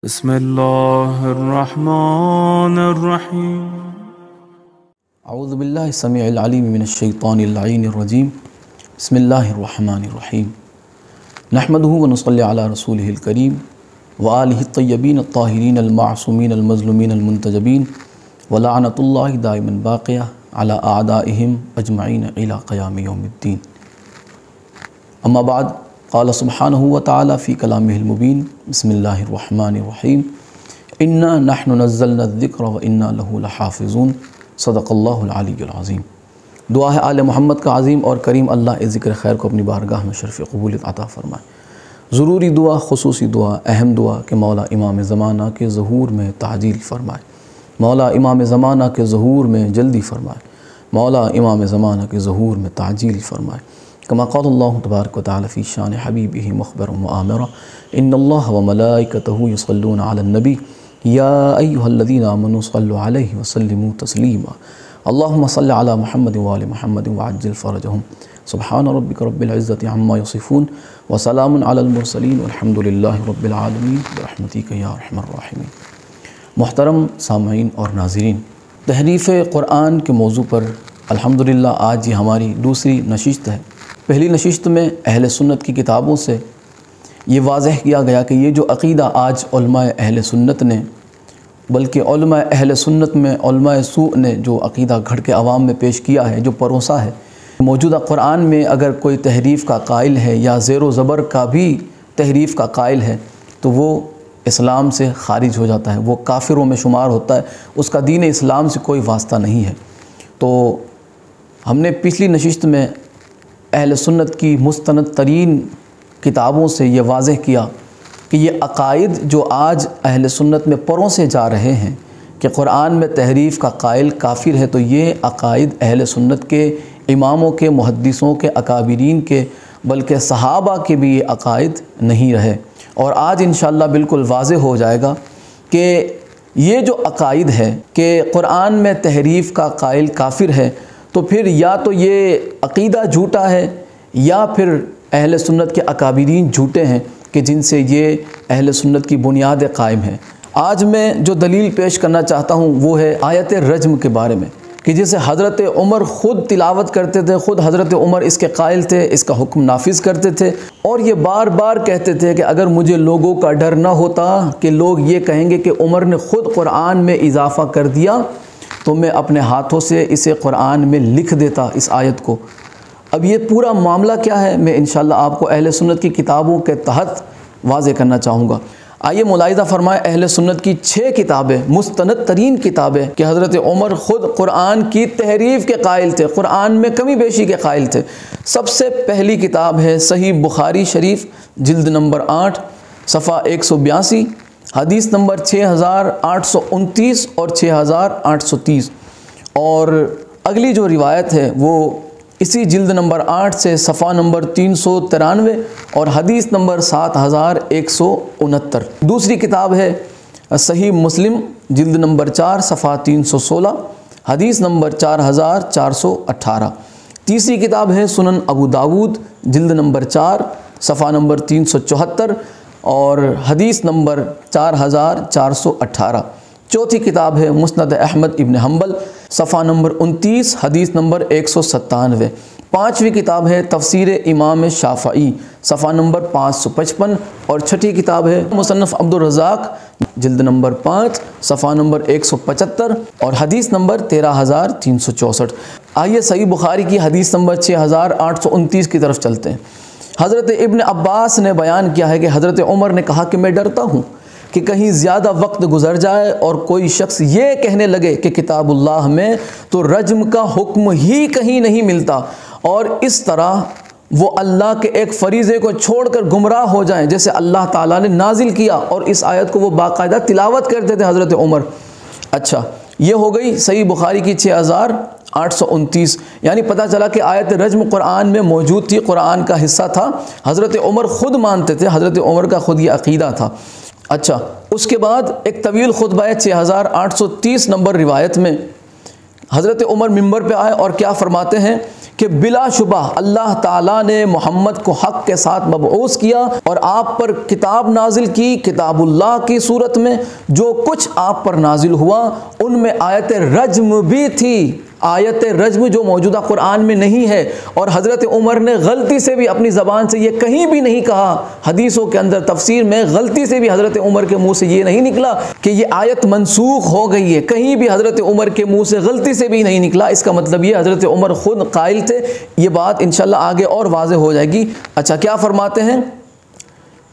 بسم اللہ الرحمن الرحیم اعوذ باللہ السمیع العلیم من الشیطان اللعین الرجیم بسم اللہ الرحمن الرحیم نحمدہ ونصلی علی رسولہ الکریم وآلہ الطیبین الطاہرین المعصومین المظلومین المنتجبین ولعنۃ اللہ دائما باقیہ علی اعدائہم اجمعین الی قیام یوم الدین. اما بعد، قال سبحانہ وتعالی فی کلامہ المبین بسم اللہ الرحمن الرحیم انا نحن نزلنا الذکر وانا لہ لحافظون. صدق اللہ العلی العظیم. دعا ہے آل محمد کا عظیم اور کریم اللہ اس ذکر خیر کو اپنی بارگاہ میں شرف قبولیت عطا فرمائے. ضروری دعا، خصوصی دعا، اہم دعا کہ مولا امام زمانہ کے ظہور میں تعجیل فرمائے، مولا امام زمانہ کے ظہور میں جلدی فرمائے، مولا امام زمانہ کے ظہور میں تعجیل فرمائے. کما قال اللہ تبارک و تعالی فی شان حبیبہ مخبر وآمرا ان اللہ وملائکتہ یصلون علی النبی یا ایہا الذین آمنوا صلوا علیہ وسلموا تسلیما. اللہم صل علی محمد وآل محمد وعجل فرجہم. سبحان ربک رب العزت عما یصفون وسلام علی المرسلین والحمد للہ رب العالمین برحمتک یا ارحم الراحمین. محترم سامعین اور ناظرین، تحریف قرآن کے موضوع پر الحمدللہ آج یہ ہماری دوسری نشست ہے. پہلی نشست میں اہل سنت کی کتابوں سے یہ واضح کیا گیا کہ یہ جو عقیدہ آج علماء اہل سنت نے، بلکہ علماء اہل سنت میں علماء سوء نے جو عقیدہ گھڑ کے عوام میں پیش کیا ہے، جو پروسا ہے، موجودہ قرآن میں اگر کوئی تحریف کا قائل ہے یا زیر و زبر کا بھی تحریف کا قائل ہے تو وہ اسلام سے خارج ہو جاتا ہے، وہ کافروں میں شمار ہوتا ہے، اس کا دین اسلام سے کوئی واسطہ نہیں ہے. تو ہم نے پچھلی نشست میں اہل سنت کی مستند ترین کتابوں سے یہ واضح کیا کہ یہ عقائد جو آج اہل سنت میں پروسے جا رہے ہیں کہ قرآن میں تحریف کا قائل کافر ہے، تو یہ عقائد اہل سنت کے اماموں کے، محدثوں کے، اکابرین کے، بلکہ صحابہ کے بھی یہ عقائد نہیں رہے. اور آج انشاءاللہ بالکل واضح ہو جائے گا کہ یہ جو عقائد ہے کہ قرآن میں تحریف کا قائل کافر ہے، تو پھر یا تو یہ عقیدہ جھوٹا ہے یا پھر اہل سنت کے اکابرین جھوٹے ہیں کہ جن سے یہ اہل سنت کی بنیادیں قائم ہیں. آج میں جو دلیل پیش کرنا چاہتا ہوں وہ ہے آیت رجم کے بارے میں، کہ جسے حضرت عمر خود تلاوت کرتے تھے، خود حضرت عمر اس کے قائل تھے، اس کا حکم نافذ کرتے تھے، اور یہ بار بار کہتے تھے کہ اگر مجھے لوگوں کا ڈر نہ ہوتا کہ لوگ یہ کہیں گے کہ عمر نے خود قرآن میں اضافہ کر دیا تو میں اپنے ہاتھوں سے اسے قرآن میں لکھ دیتا اس آیت کو. اب یہ پورا معاملہ کیا ہے میں انشاءاللہ آپ کو اہل سنت کی کتابوں کے تحت واضح کرنا چاہوں گا. آئیے ملاحظہ فرمائیں اہل سنت کی 6 کتابیں، مستند ترین کتابیں کہ حضرت عمر خود قرآن کی تحریف کے قائل تھے، قرآن میں کمی بیشی کے قائل تھے. سب سے پہلی کتاب ہے صحیح بخاری شریف، جلد نمبر 8 صفحہ 182، حدیث نمبر 6829 اور 6830. اور اگلی جو روایت ہے وہ اسی جلد نمبر 8 سے صفحہ نمبر 393 اور حدیث نمبر 7169. دوسری کتاب ہے صحیح مسلم، جلد نمبر 4 صفحہ 316، حدیث نمبر 4418. تیسری کتاب ہے سنن ابو داود، جلد نمبر 4 صفحہ نمبر 374 اور حدیث نمبر 4418. چوتھی کتاب ہے مسند احمد ابن حنبل، صفحہ نمبر 29، حدیث نمبر 197. پانچویں کتاب ہے تفسیر امام شافعی، صفحہ نمبر 555. اور چھٹی کتاب ہے مصنف عبد الرزاق، جلد نمبر 5 صفحہ نمبر 175 اور حدیث نمبر 13364. آئیے صحیح بخاری کی حدیث نمبر 6829 کی طرف چلتے ہیں. حضرت ابن عباس نے بیان کیا ہے کہ حضرت عمر نے کہا کہ میں ڈرتا ہوں کہ کہیں زیادہ وقت گزر جائے اور کوئی شخص یہ کہنے لگے کہ کتاب اللہ میں تو رجم کا حکم ہی کہیں نہیں ملتا، اور اس طرح وہ اللہ کے ایک فریضے کو چھوڑ کر گمراہ ہو جائیں جیسے اللہ تعالیٰ نے نازل کیا. اور اس آیت کو وہ باقاعدہ تلاوت کرتے تھے حضرت عمر. اچھا، یہ ہو گئی صحیح بخاری کی 6829. یعنی پتہ چلا کہ آیت رجم قرآن میں موجود تھی، قرآن کا حصہ تھا، حضرت عمر خود مانتے تھے، حضرت عمر کا خود یہ عقیدہ تھا. اچھا، اس کے بعد ایک طویل خطبہ ہے 6830 نمبر روایت میں حضرت عمر ممبر پہ آئے اور کیا فرماتے ہیں کہ بلا شبہ اللہ تعالیٰ نے محمد کو حق کے ساتھ مبعوث کیا اور آپ پر کتاب نازل کی، کتاب اللہ کی صورت میں جو کچھ آپ پر نازل ہوا ان میں آیت رجم بھی تھی، آیت رجم جو موجودہ قرآن میں نہیں ہے، اور حضرت عمر نے غلطی سے بھی اپنی زبان سے یہ کہیں بھی نہیں کہا، حدیثوں کے اندر تفسیر میں غلطی سے بھی حضرت عمر کے منہ سے یہ نہیں نکلا کہ یہ آیت منسوخ ہو گئی ہے، کہیں بھی حضرت عمر کے منہ سے غلطی سے بھی نہیں نکلا۔ اس کا مطلب یہ حضرت عمر خود قائل تھے، یہ بات انشاءاللہ آگے اور واضح ہو جائے گی۔ اچھا، کیا فرماتے ہیں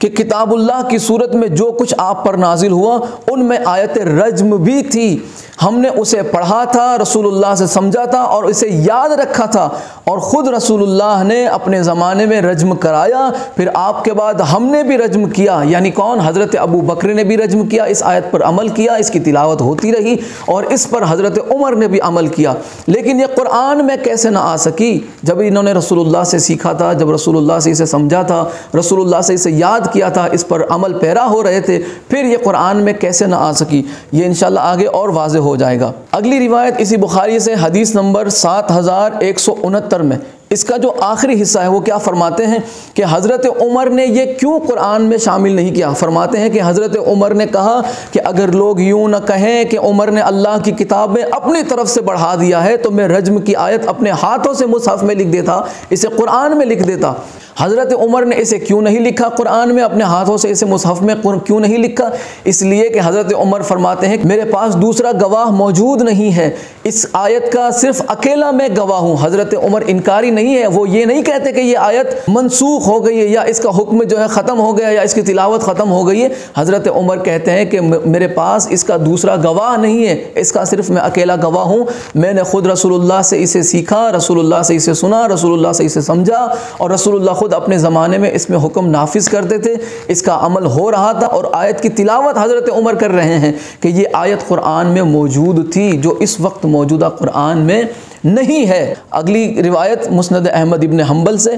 کہ کتاب اللہ کی صورت میں جو کچھ آپ پر نازل ہوا ان میں آیت رجم بھی تھی، ہم نے اسے پڑھا تھا، رسول اللہ سے سمجھا تھا اور اسے یاد رکھا تھا، اور خود رسول اللہ نے اپنے زمانے میں رجم کرایا، پھر آپ کے بعد ہم نے بھی رجم کیا، یعنی کون؟ حضرت ابو بکر نے بھی رجم کیا، اس آیت پر عمل کیا، اس کی تلاوت ہوتی رہی، اور اس پر حضرت عمر نے بھی عمل کیا۔ لیکن یہ قرآن میں کیسے نہ آ سکی؟ جب انہوں نے رسول اللہ سے سیکھا تھا، جب رسول اللہ سے اسے سمجھا تھا، رسول اللہ سے اسے یاد کیا تھا، اس پر عمل پیرا ہو رہے تھے، پھر یہ قرآن میں کیسے نہ آ سکی؟ یہ انشاءاللہ آگے اور واضح ہو جائے گا۔ اگلی روایت اسی بخاری سے حدیث نمبر 7169 میں اس کا جو آخری حصہ ہے وہ کیا فرماتے ہیں کہ حضرت عمر نے یہ کیوں قرآن میں شامل نہیں کیا؟ فرماتے ہیں کہ حضرت عمر نے کہا کہ اگر لوگ یوں نہ کہیں کہ عمر نے اللہ کی کتاب میں اپنی طرف سے بڑھا دیا ہے تو میں رجم کی آیت اپنے ہاتھوں سے مصحف میں لکھ دیتا، اسے قرآن میں لکھ دیتا۔ حضرت عمر نے اسے کیوں نہیں لکھا قرآن میں، اپنے ہاتھوں سے اسے مصحف میں کیوں نہیں لکھا؟ اس لیے کہ حضرت عمر فرماتے ہیں کہ میرے پاس دوسرا گواہ موجود نہیں ہے، اس آیت کا صرف اکیلا میں گواہ ہوں۔ حضرت عمر انکاری نہیں ہے، وہ یہ نہیں کہتے کہ یہ آیت منسوخ ہو گئی ہے یا اس کا حکم جو ہے ختم ہو گیا یا اس کی تلاوت ختم ہو گئی ہے۔ حضرت عمر کہتے ہیں کہ میرے پاس اس کا دوسرا گواہ نہیں ہے، اس کا صرف میں اکیلا گواہ ہوں، میں نے خود رسول اللہ سے اسے سیکھا، رسول اللہ سے اسے سنا، رسول اللہ سے اسے سمجھا، اور رسول اللہ خود اپنے زمانے میں اس میں حکم نافذ کرتے تھے، اس کا عمل ہو رہا تھا، اور آیت کی تلاوت حضرت عمر کر رہے ہیں کہ یہ آیت قرآن میں موجود تھی جو اس وقت موجودہ قرآن میں نہیں ہے۔ اگلی روایت مسند احمد ابن حنبل سے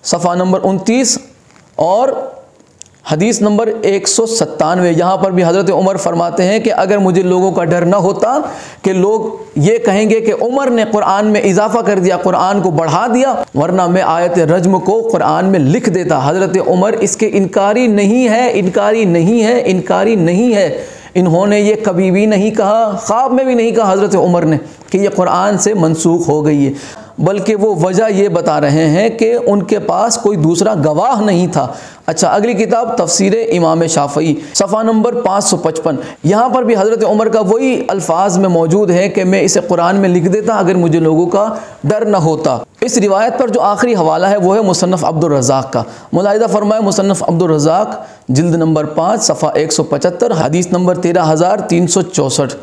صفحہ نمبر 29 اور حدیث نمبر 197، یہاں پر بھی حضرت عمر فرماتے ہیں کہ اگر مجھے لوگوں کا ڈر نہ ہوتا کہ لوگ یہ کہیں گے کہ عمر نے قرآن میں اضافہ کر دیا، قرآن کو بڑھا دیا، ورنہ میں آیت رجم کو قرآن میں لکھ دیتا۔ حضرت عمر اس کے انکاری نہیں ہے، انکاری نہیں ہے، انکاری نہیں ہے۔ انہوں نے یہ کبھی بھی نہیں کہا، خواب میں بھی نہیں کہا حضرت عمر نے کہ یہ قرآن سے منسوخ ہو گئی ہے، بلکہ وہ وجہ یہ بتا رہے ہیں کہ ان کے پاس کوئی دوسرا گواہ نہیں تھا۔ اچھا، اگلی کتاب تفسیر امام شافعی صفحہ نمبر 555، یہاں پر بھی حضرت عمر کا وہی الفاظ میں موجود ہے کہ میں اسے قرآن میں لکھ دیتا اگر مجھے لوگوں کا ڈر نہ ہوتا۔ اس روایت پر جو آخری حوالہ ہے وہ ہے مصنف عبد الرزاق کا۔ ملاحظہ فرمائے مصنف عبد الرزاق جلد نمبر 5 صفحہ 175 حدیث نمبر 13364،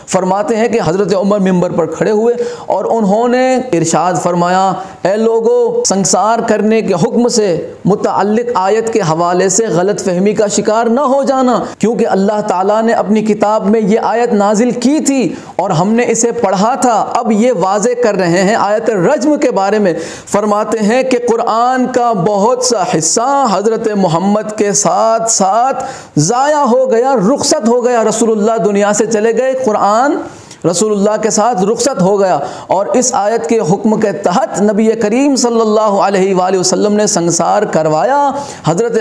فرماتے ہیں کہ حضرت عمر منبر پر کھڑے ہوئے اور انہوں نے ارشاد فرمایا، اے لوگو، سنگسار کرنے کے حکم سے متعلق آیت کے حوالے سے غلط فہمی کا شکار نہ ہو جانا، کیونکہ اللہ تعالیٰ نے اپنی کتاب میں یہ آیت نازل کی تھی اور ہم نے اسے پڑھا تھا۔ اب یہ واضح کر رہے ہیں آیت رجم کے بارے میں، فرماتے ہیں کہ قرآن کا بہت سا حصہ حضرت محمد کے ساتھ ساتھ ضائع ہو گیا، رخصت ہو گیا، رسول اللہ دنیا سے چلے گئے، قرآن رسول اللہ کے ساتھ رخصت ہو گیا، اور اس آیت کے حکم کے تحت نبی کریم صلی اللہ علیہ وآلہ وسلم نے سنگسار کروایا، حضرت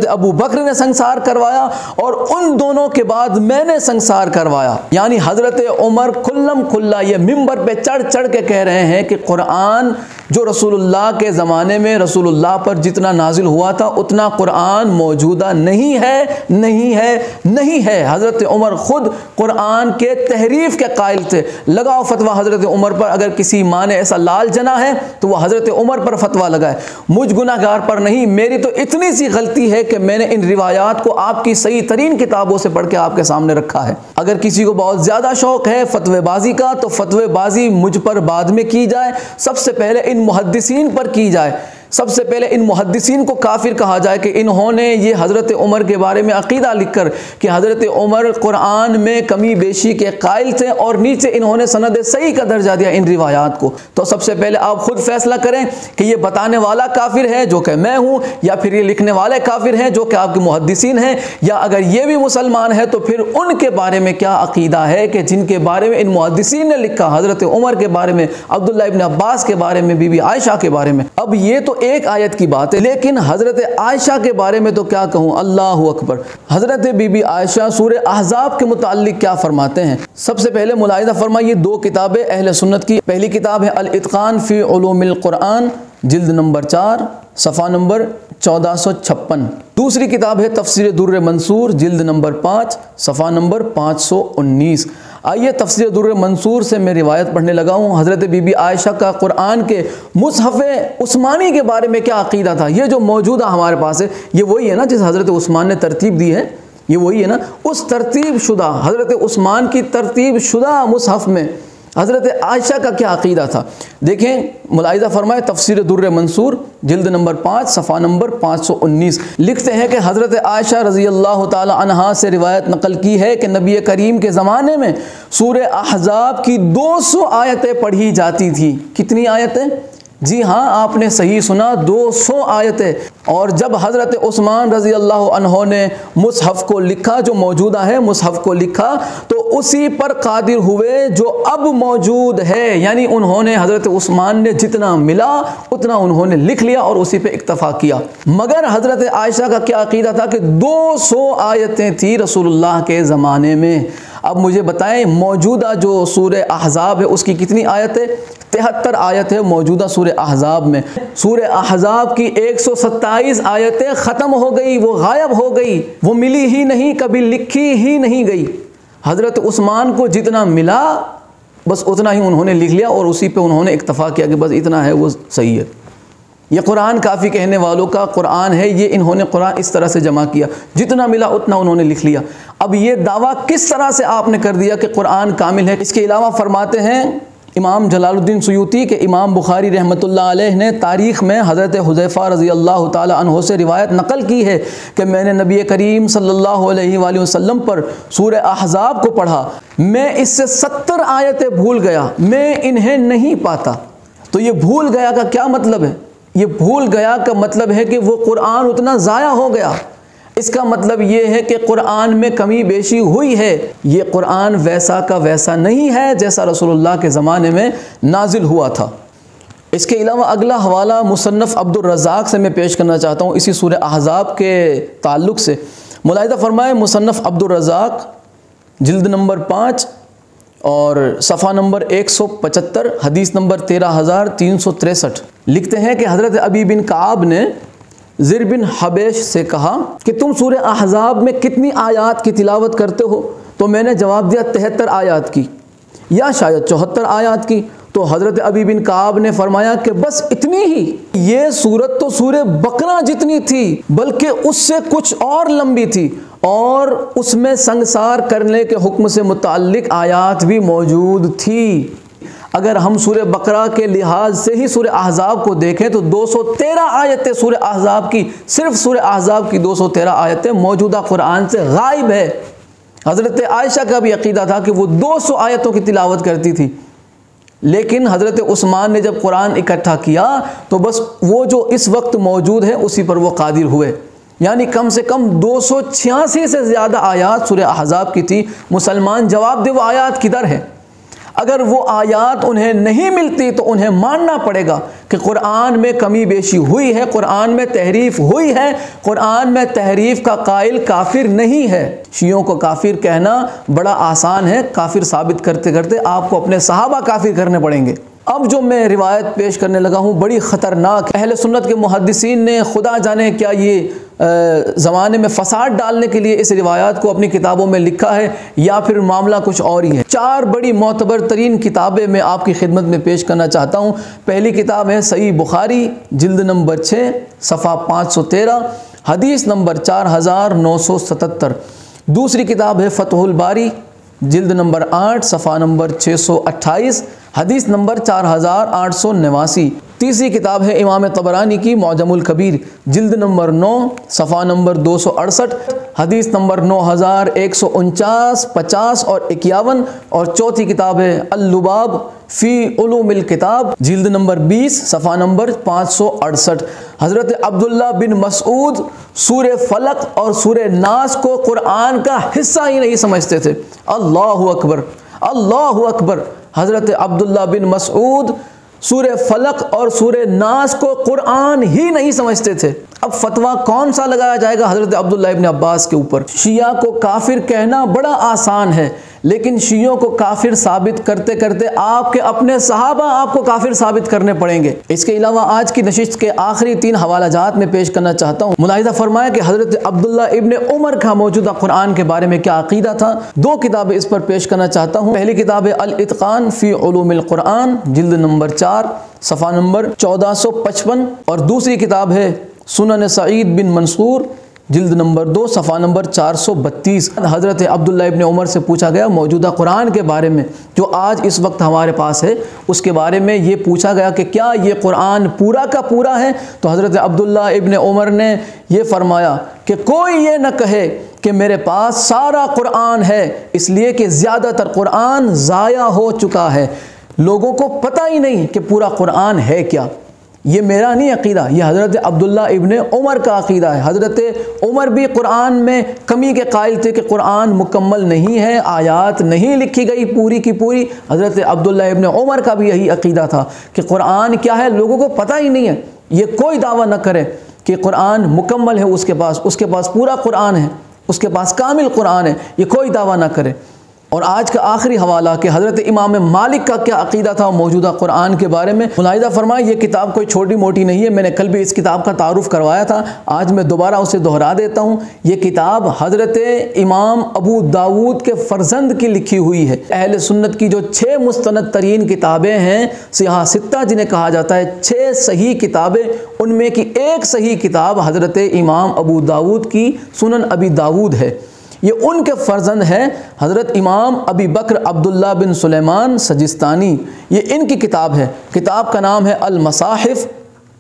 ابو بکر نے سنگسار کروایا، اور ان دونوں کے بعد میں نے سنگسار کروایا۔ یعنی حضرت عمر کھلم کھلا یہ منبر پہ چڑھ چڑھ کے کہہ رہے ہیں کہ قرآن جو رسول اللہ کے زمانے میں رسول اللہ پر جتنا نازل ہوا تھا اتنا قرآن موجودہ نہیں ہے، نہیں ہے، نہیں ہے۔ حضرت عمر خود قرآن کے تحریف کے قائل تھے۔ لگاؤ فتویٰ حضرت عمر پر، اگر کسی ماں نے ایسا لال جنا ہے تو وہ حضرت عمر پر فتویٰ لگائے، مجھ گناہ گار پر نہیں۔ میری تو اتنی سی غلطی ہے کہ میں نے ان روایات کو آپ کی صحیح ترین کتابوں سے پڑھ کے آپ کے سامنے رکھا ہے۔ اگر کسی کو بہت زیادہ شوق ہے فتوی بازی کا تو فتوی بازی مجھ پر بعد میں کی جائے، سب سے پہلے ان محدثین پر کی جائے، سب سے پہلے ان محدثین کو کافر کہا جائے کہ انہوں نے یہ حضرت عمر کے بارے میں عقیدہ لکھ کر کہ حضرت عمر قرآن میں کمی بیشی کے قائل تھے، اور نیچے انہوں نے سند صحیح کا درجہ دیا ان روایات کو، تو سب سے پہلے آپ خود فیصلہ کریں کہ یہ بتانے والا کافر ہے جو کہ میں ہوں، یا پھر یہ لکھنے والے کافر ہیں جو کہ آپ کے محدثین ہیں، یا اگر یہ بھی مسلمان ہے تو پھر ان کے بارے میں کیا عقیدہ ہے کہ جن کے بارے میں ان محدثین نے لکھا، حضرت عمر کے بارے میں، عبداللہ ابن عباس کے بارے میں، بی بی عائشہ کے بارے میں۔ اب یہ تو ایک آیت کی بات ہے، لیکن حضرت عائشہ کے بارے میں تو کیا کہوں، اللہ اکبر۔ حضرت بی بی عائشہ سورہ احزاب کے متعلق کیا فرماتے ہیں؟ سب سے پہلے ملاحظہ فرمائیے، دو کتابیں اہل سنت کی، پہلی کتاب ہے الاتقان فی علوم القرآن، جلد نمبر 4 صفحہ نمبر 1456، دوسری کتاب ہے تفسیر در منصور، جلد نمبر 5 صفحہ نمبر 519۔ آئیے تفسیر در منصور سے میں روایت پڑھنے لگا ہوں۔ حضرت بی بی عائشہ کا قرآن کے مصحف عثمانی کے بارے میں کیا عقیدہ تھا؟ یہ جو موجودہ ہمارے پاس ہے، یہ وہی ہے نا جس حضرت عثمان نے ترتیب دی ہے، یہ وہی ہے نا، اس ترتیب شدہ حضرت عثمان کی ترتیب شدہ مصحف میں حضرت عائشہ کا کیا عقیدہ تھا؟ دیکھیں ملاحظہ فرمائے، تفسیر در منصور جلد نمبر 5 صفحہ نمبر 519، لکھتے ہیں کہ حضرت عائشہ رضی اللہ تعالی عنہا سے روایت نقل کی ہے کہ نبی کریم کے زمانے میں سورہ احزاب کی 200 آیتیں پڑھی جاتی تھی۔ کتنی آیتیں؟ جی ہاں، آپ نے صحیح سنا، 200 آیتیں۔ اور جب حضرت عثمان رضی اللہ عنہ نے مصحف کو لکھا، جو موجودہ ہے مصحف کو لکھا، تو اسی پر قادر ہوئے جو اب موجود ہے، یعنی انہوں نے حضرت عثمان نے جتنا ملا اتنا انہوں نے لکھ لیا اور اسی پہ اکتفا کیا۔ مگر حضرت عائشہ کا کیا عقیدہ تھا کہ 200 آیتیں تھی رسول اللہ کے زمانے میں۔ اب مجھے بتائیں موجودہ جو سورہ احزاب ہے اس کی کتنی آیتیں؟ 73 آیت ہے موجودہ سورہ احزاب میں۔ سورہ احزاب کی 127 آیتیں ختم ہو گئی، وہ غائب ہو گئی، وہ ملی ہی نہیں، کبھی لکھی ہی نہیں گئی۔ حضرت عثمان کو جتنا ملا بس اتنا ہی انہوں نے لکھ لیا اور اسی پہ انہوں نے اکتفا کیا کہ بس اتنا ہے وہ صحیح ہے۔ یہ قرآن کافی کہنے والوں کا قرآن ہے، یہ انہوں نے قرآن اس طرح سے جمع کیا، جتنا ملا اتنا انہوں نے لکھ لیا۔ اب یہ دعویٰ کس طرح سے آپ نے کر دیا کہ قرآن کامل ہے؟ اس کے علاوہ فرماتے ہیں امام جلال الدین سیوطی کہ امام بخاری رحمۃ اللہ علیہ نے تاریخ میں حضرت حذیفہ رضی اللہ تعالی عنہ سے روایت نقل کی ہے کہ میں نے نبی کریم صلی اللہ علیہ وآلہ وسلم پر سورہ احزاب کو پڑھا، میں اس سے 70 آیتیں بھول گیا، میں انہیں نہیں پاتا۔ تو یہ بھول گیا کا کیا مطلب ہے؟ یہ بھول گیا کا مطلب ہے کہ وہ قرآن اتنا ضائع ہو گیا۔ اس کا مطلب یہ ہے کہ قرآن میں کمی بیشی ہوئی ہے، یہ قرآن ویسا کا ویسا نہیں ہے جیسا رسول اللہ کے زمانے میں نازل ہوا تھا۔ اس کے علاوہ اگلا حوالہ مصنف عبد الرزاق سے میں پیش کرنا چاہتا ہوں اسی سورہ احزاب کے تعلق سے۔ ملاحظہ فرمائے مصنف عبد الرزاق جلد نمبر 5 اور صفحہ نمبر 175، حدیث نمبر 13363، لکھتے ہیں کہ حضرت ابی بن کعب نے زر بن حبیش سے کہا کہ تم سورہ احزاب میں کتنی آیات کی تلاوت کرتے ہو؟ تو میں نے جواب دیا 73 آیات کی یا شاید 74 آیات کی۔ تو حضرت ابی بن کعب نے فرمایا کہ بس اتنی ہی؟ یہ سورت تو سورہ بقرہ جتنی تھی بلکہ اس سے کچھ اور لمبی تھی، اور اس میں سنگسار کرنے کے حکم سے متعلق آیات بھی موجود تھی۔ اگر ہم سورہ بقرہ کے لحاظ سے ہی سورہ احزاب کو دیکھیں تو 213 آیتیں سورہ احزاب کی، صرف سورہ احزاب کی 213 آیتیں موجودہ قرآن سے غائب ہے۔ حضرت عائشہ کا بھی عقیدہ تھا کہ وہ 200 آیتوں کی تلاوت کرتی تھی، لیکن حضرت عثمان نے جب قرآن اکٹھا کیا تو بس وہ جو اس وقت موجود ہے اسی پر وہ قادر ہوئے، یعنی کم سے کم 286 سے زیادہ آیات سورہ احزاب کی تھی۔ مسلمان جواب دے وہ آیات کدھر ہے؟ اگر وہ آیات انہیں نہیں ملتی تو انہیں ماننا پڑے گا کہ قرآن میں کمی بیشی ہوئی ہے، قرآن میں تحریف ہوئی ہے، قرآن میں تحریف کا قائل کافر نہیں ہے۔ شیعوں کو کافر کہنا بڑا آسان ہے، کافر ثابت کرتے کرتے آپ کو اپنے صحابہ کافر کرنے پڑیں گے۔ اب جو میں روایت پیش کرنے لگا ہوں بڑی خطرناک، اہل سنت کے محدثین نے خدا جانے کیا یہ زمانے میں فساد ڈالنے کے لیے اس روایات کو اپنی کتابوں میں لکھا ہے یا پھر معاملہ کچھ اور ہی ہے۔ 4 بڑی معتبر ترین کتابیں میں آپ کی خدمت میں پیش کرنا چاہتا ہوں۔ پہلی کتاب ہے صحیح بخاری جلد نمبر 6 صفحہ 513، حدیث نمبر 4977۔ دوسری کتاب ہے فتح الباری جلد نمبر 8 صفحہ نمبر 628، حدیث نمبر 4889۔ تیسری کتاب ہے امام طبرانی کی معجم الکبیر، جلد نمبر 9 صفحہ نمبر 268، حدیث نمبر 9149، 50 اور 51۔ اور چوتھی کتاب ہے اللباب فی علوم الکتاب، جلد نمبر 20 صفحہ نمبر 568۔ حضرت عبداللہ بن مسعود سورہ فلق اور سورہ ناس کو قرآن کا حصہ ہی نہیں سمجھتے تھے۔ اللہ اکبر، اللہ اکبر۔ حضرت عبداللہ بن مسعود سورہ فلق اور سورہ ناس کو قرآن ہی نہیں سمجھتے تھے۔ اب فتویٰ کون سا لگایا جائے گا حضرت عبداللہ ابن عباس کے اوپر؟ شیعہ کو کافر کہنا بڑا آسان ہے، لیکن شیعوں کو کافر ثابت کرتے کرتے آپ کے اپنے صحابہ آپ کو کافر ثابت کرنے پڑیں گے۔ اس کے علاوہ آج کی نشست کے آخری 3 حوالہ جات میں پیش کرنا چاہتا ہوں۔ ملاحظہ فرمائیں کہ حضرت عبداللہ ابن عمر کا موجودہ قرآن کے بارے میں کیا عقیدہ تھا۔ 2 کتابیں اس پر پیش کرنا چاہتا ہوں۔ پہلی کتاب ہے الاتقان فی علوم القرآن، جلد نمبر 4 صفحہ نمبر 1455، اور دوسری کتاب ہے سنن سعید بن منصور، جلد نمبر 2 صفحہ نمبر 432۔ حضرت عبداللہ ابن عمر سے پوچھا گیا موجودہ قرآن کے بارے میں جو آج اس وقت ہمارے پاس ہے، اس کے بارے میں یہ پوچھا گیا کہ کیا یہ قرآن پورا کا پورا ہے؟ تو حضرت عبداللہ ابن عمر نے یہ فرمایا کہ کوئی یہ نہ کہے کہ میرے پاس سارا قرآن ہے، اس لیے کہ زیادہ تر قرآن ضائع ہو چکا ہے، لوگوں کو پتہ ہی نہیں کہ پورا قرآن ہے کیا۔ یہ میرا نہیں عقیدہ، یہ حضرت عبداللہ ابن عمر کا عقیدہ ہے۔ حضرت عمر بھی قرآن میں کمی کے قائل تھے کہ قرآن مکمل نہیں ہے، آیات نہیں لکھی گئی پوری کی پوری۔ حضرت عبداللہ ابن عمر کا بھی یہی عقیدہ تھا کہ قرآن کیا ہے لوگوں کو پتہ ہی نہیں ہے۔ یہ کوئی دعویٰ نہ کرے کہ قرآن مکمل ہے، اس کے پاس پورا قرآن ہے، اس کے پاس کامل قرآن ہے، یہ کوئی دعویٰ نہ کرے۔ اور آج کا آخری حوالہ کہ حضرت امام مالک کا کیا عقیدہ تھا موجودہ قرآن کے بارے میں۔ ملاحظہ فرمائیں یہ کتاب کوئی چھوٹی موٹی نہیں ہے، میں نے کل بھی اس کتاب کا تعارف کروایا تھا، آج میں دوبارہ اسے دہرا دیتا ہوں۔ یہ کتاب حضرت امام ابو داود کے فرزند کی لکھی ہوئی ہے۔ اہل سنت کی جو 6 مستند ترین کتابیں ہیں، سیاہ ستہ جنہیں کہا جاتا ہے، 6 صحیح کتابیں، ان میں کی ایک صحیح کتاب حضرت امام ابو داود کی سنن ابی داود ہے۔ یہ ان کے فرزند ہیں حضرت امام ابی بکر عبداللہ بن سلیمان سجستانی، یہ ان کی کتاب ہے۔ کتاب کا نام ہے المصاحف،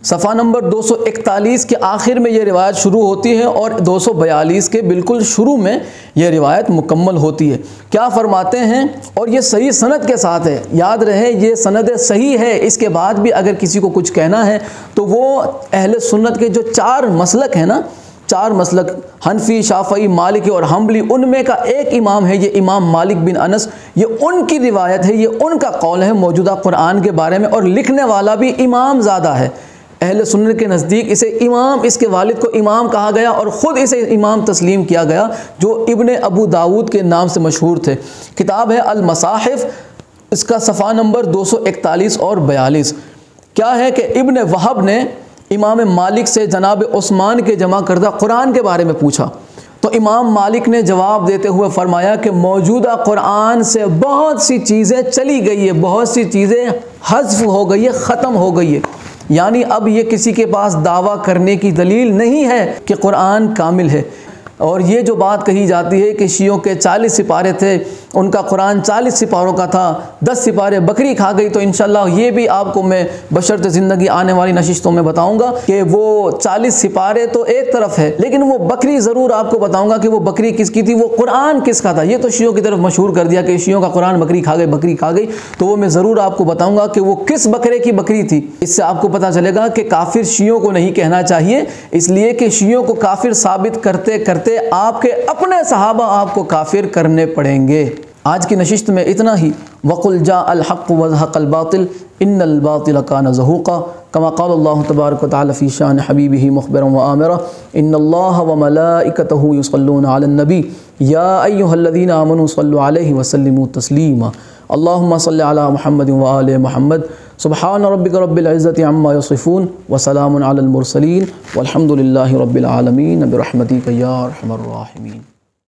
صفحہ نمبر 241 کے آخر میں یہ روایت شروع ہوتی ہے اور 242 کے بالکل شروع میں یہ روایت مکمل ہوتی ہے۔ کیا فرماتے ہیں؟ اور یہ صحیح سند کے ساتھ ہے، یاد رہے یہ سند صحیح ہے، اس کے بعد بھی اگر کسی کو کچھ کہنا ہے تو وہ اہل سنت کے جو 4 مسلک ہیں نا، 4 مسلک حنفی، شافعی، مالکی اور حنبلی، ان میں کا ایک امام ہے یہ امام مالک بن انس، یہ ان کی روایت ہے، یہ ان کا قول ہے موجودہ قرآن کے بارے میں، اور لکھنے والا بھی امام زادہ ہے۔ اہل سنت کے نزدیک اسے امام، اس کے والد کو امام کہا گیا اور خود اسے امام تسلیم کیا گیا، جو ابن ابو داود کے نام سے مشہور تھے۔ کتاب ہے المصاحف، اس کا صفحہ نمبر 241 اور 42۔ کیا ہے کہ ابن وہب نے امام مالک سے جناب عثمان کے جمع کردہ قرآن کے بارے میں پوچھا، تو امام مالک نے جواب دیتے ہوئے فرمایا کہ موجودہ قرآن سے بہت سی چیزیں چلی گئی ہے، بہت سی چیزیں حذف ہو گئی ہے، ختم ہو گئی ہے، یعنی اب یہ کسی کے پاس دعویٰ کرنے کی دلیل نہیں ہے کہ قرآن کامل ہے۔ اور یہ جو بات کہی جاتی ہے کہ شیعوں کے 40 سپارے تھے، ان کا قرآن 40 سپاروں کا تھا، 10 سپارے بکری کھا گئی، تو انشاءاللہ یہ بھی آپ کو میں بشرط زندگی آنے والی نشستوں میں بتاؤں گا کہ وہ 40 سپارے تو ایک طرف ہے، لیکن وہ بکری ضرور آپ کو بتاؤں گا کہ وہ بکری کس کی تھی، وہ قرآن کس کا تھا۔ یہ تو شیعوں کی طرف مشہور کر دیا کہ شیعوں کا قرآن بکری کھا گئی، بکری کھا گئی، تو وہ میں ضرور آپ کو بتاؤں گا کہ وہ کس بکرے کی بکری تھی۔ اس سے آپ کو پتہ چلے گا کہ کافر شیعوں کو نہیں کہنا چاہیے، اس لیے کہ شیعوں کو کافر ثابت کرتے کرتے آپ کے اپنے صحابہ آپ کو کافر کرنے پڑیں گے۔ آج کی نشست میں اتنا ہی۔ وَقُلْ جَاءَ الْحَقُّ وَزَهَقَ الْبَاطِلُ إِنَّ الْبَاطِلَ كَانَ زَهُوقًا كما قال الله تبارك وتعالى في شأن حبيبه مخبرا وآمرا إن الله وملائكته يصلون على النبي يا أيها الذين آمنوا صلوا عليه وسلموا تسليما اللهم صل على محمد وآل محمد سبحان ربك رب العزة عما يصفون وسلام على المرسلين والحمد لله رب العالمين برحمتك يا أرحم الراحمين۔